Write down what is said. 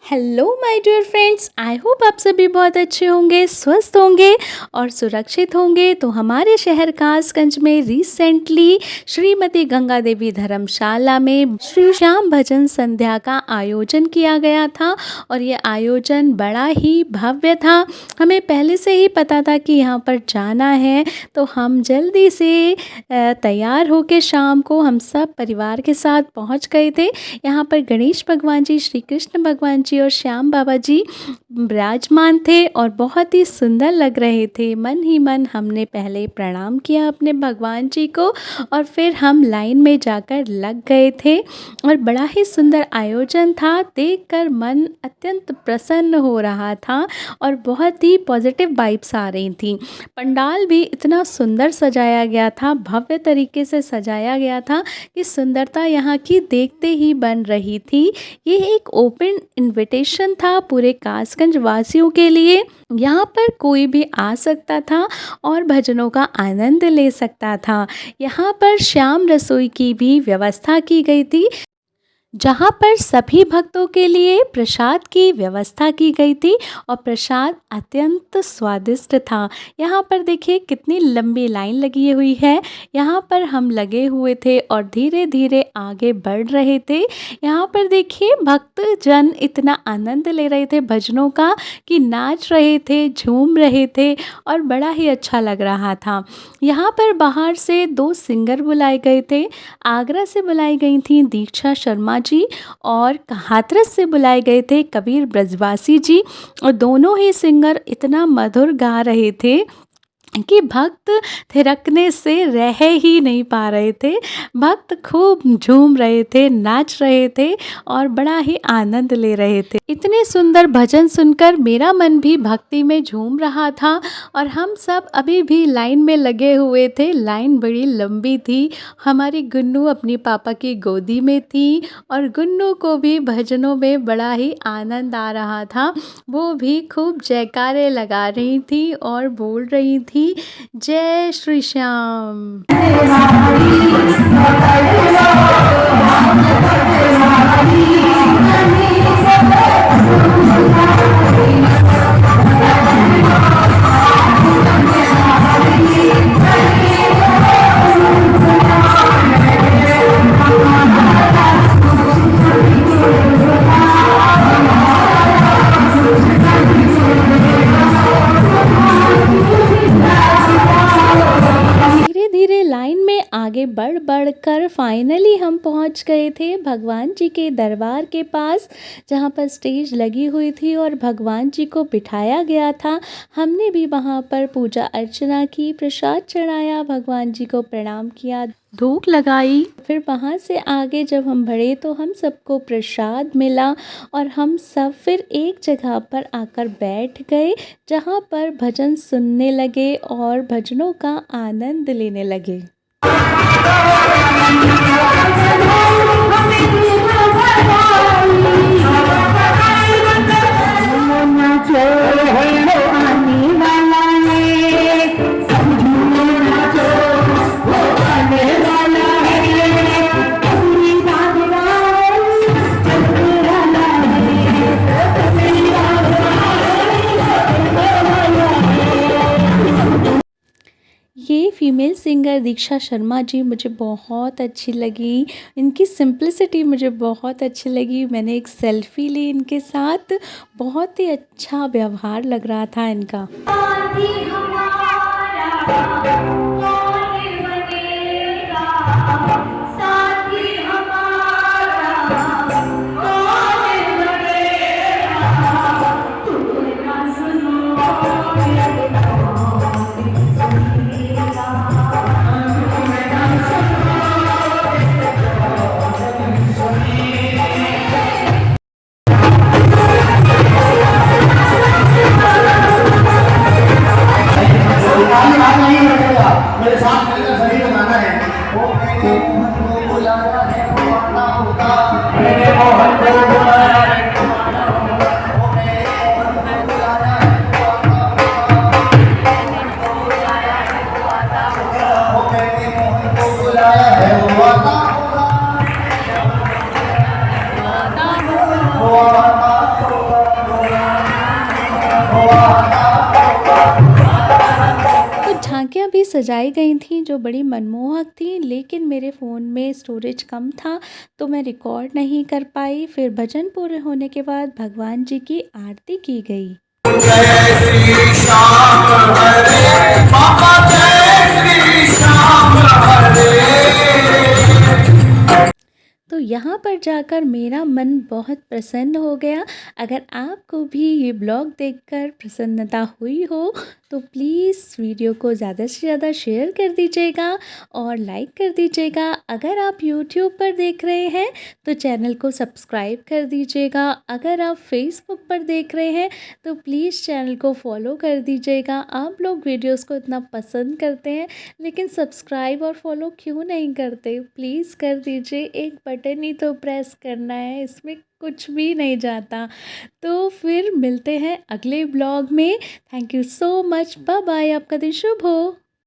Hello my dear friends, I hope आप सभी बहुत अच्छे होंगे, स्वस्थ होंगे और सुरक्षित होंगे। तो हमारे शहर कासगंज में रिसेंटली श्रीमती गंगा देवी धर्मशाला में श्री श्याम भजन संध्या का आयोजन किया गया था और ये आयोजन बड़ा ही भव्य था। हमें पहले से ही पता था कि यहाँ पर जाना है, तो हम जल्दी से तैयार होकर शाम को हम सब परिवार के साथ पहुँच गए थे। यहाँ पर गणेश भगवान जी, श्री कृष्ण भगवान जी और श्याम बाबा जी विराजमान थे और बहुत ही सुंदर लग रहे थे। मन ही मन हमने पहले प्रणाम किया अपने भगवान जी को और फिर हम लाइन में जाकर लग गए थे और बड़ा ही सुंदर आयोजन था। देखकर मन अत्यंत प्रसन्न हो रहा था और बहुत ही पॉजिटिव वाइब्स आ रही थी। पंडाल भी इतना सुंदर सजाया गया था, भव्य तरीके से सजाया गया था कि सुंदरता यहाँ की देखते ही बन रही थी। ये एक ओपन इनविटेशन था पूरे कासगंज वासियों के लिए। यहाँ पर कोई भी आ सकता था और भजनों का आनंद ले सकता था। यहाँ पर शाम रसोई की भी व्यवस्था की गई थी, जहाँ पर सभी भक्तों के लिए प्रसाद की व्यवस्था की गई थी और प्रसाद अत्यंत स्वादिष्ट था। यहाँ पर देखिए कितनी लंबी लाइन लगी हुई है। यहाँ पर हम लगे हुए थे और धीरे धीरे आगे बढ़ रहे थे। यहाँ पर देखिए भक्त जन इतना आनंद ले रहे थे भजनों का कि नाच रहे थे, झूम रहे थे और बड़ा ही अच्छा लग रहा था। यहाँ पर बाहर से 2 सिंगर बुलाए गए थे। आगरा से बुलाई गई थी दीक्षा शर्मा जी और हाथरस से बुलाए गए थे कबीर ब्रजवासी जी और दोनों ही सिंगर इतना मधुर गा रहे थे कि भक्त थिरकने से रह ही नहीं पा रहे थे। भक्त खूब झूम रहे थे, नाच रहे थे और बड़ा ही आनंद ले रहे थे। इतने सुंदर भजन सुनकर मेरा मन भी भक्ति में झूम रहा था और हम सब अभी भी लाइन में लगे हुए थे। लाइन बड़ी लंबी थी। हमारी गुन्नू अपनी पापा की गोदी में थी और गुन्नू को भी भजनों में बड़ा ही आनंद आ रहा था। वो भी खूब जयकारे लगा रही थी और बोल रही थी, जय श्री श्याम। लाइन में आगे बढ़ कर फाइनली हम पहुंच गए थे भगवान जी के दरबार के पास, जहां पर स्टेज लगी हुई थी और भगवान जी को बिठाया गया था। हमने भी वहां पर पूजा अर्चना की, प्रसाद चढ़ाया, भगवान जी को प्रणाम किया, धूप लगाई। फिर वहाँ से आगे जब हम बढ़े तो हम सबको प्रसाद मिला और हम सब फिर एक जगह पर आकर बैठ गए, जहाँ पर भजन सुनने लगे और भजनों का आनंद लेने लगे। ये फीमेल सिंगर दीक्षा शर्मा जी मुझे बहुत अच्छी लगी। इनकी सिंप्लिसिटी मुझे बहुत अच्छी लगी। मैंने एक सेल्फ़ी ली इनके साथ, बहुत ही अच्छा व्यवहार लग रहा था इनका। सजाई गई थी जो बड़ी मनमोहक थी, लेकिन मेरे फ़ोन में स्टोरेज कम था तो मैं रिकॉर्ड नहीं कर पाई। फिर भजन पूरे होने के बाद भगवान जी की आरती की गई। जय श्री श्याम हरे बाबा, जय श्री श्याम हरे। तो यहाँ पर जाकर मेरा मन बहुत प्रसन्न हो गया। अगर आपको भी ये ब्लॉग देखकर प्रसन्नता हुई हो तो प्लीज़ वीडियो को ज़्यादा से ज़्यादा शेयर कर दीजिएगा और लाइक कर दीजिएगा। अगर आप यूट्यूब पर देख रहे हैं तो चैनल को सब्सक्राइब कर दीजिएगा। अगर आप फेसबुक पर देख रहे हैं तो प्लीज़ चैनल को फॉलो कर दीजिएगा। आप लोग वीडियोस को इतना पसंद करते हैं लेकिन सब्सक्राइब और फॉलो क्यों नहीं करते? प्लीज़ कर दीजिए, एक बटन ही तो प्रेस करना है, इसमें कुछ भी नहीं जाता। तो फिर मिलते हैं अगले ब्लॉग में। Thank you so much, bye bye, आपका दिन शुभ हो।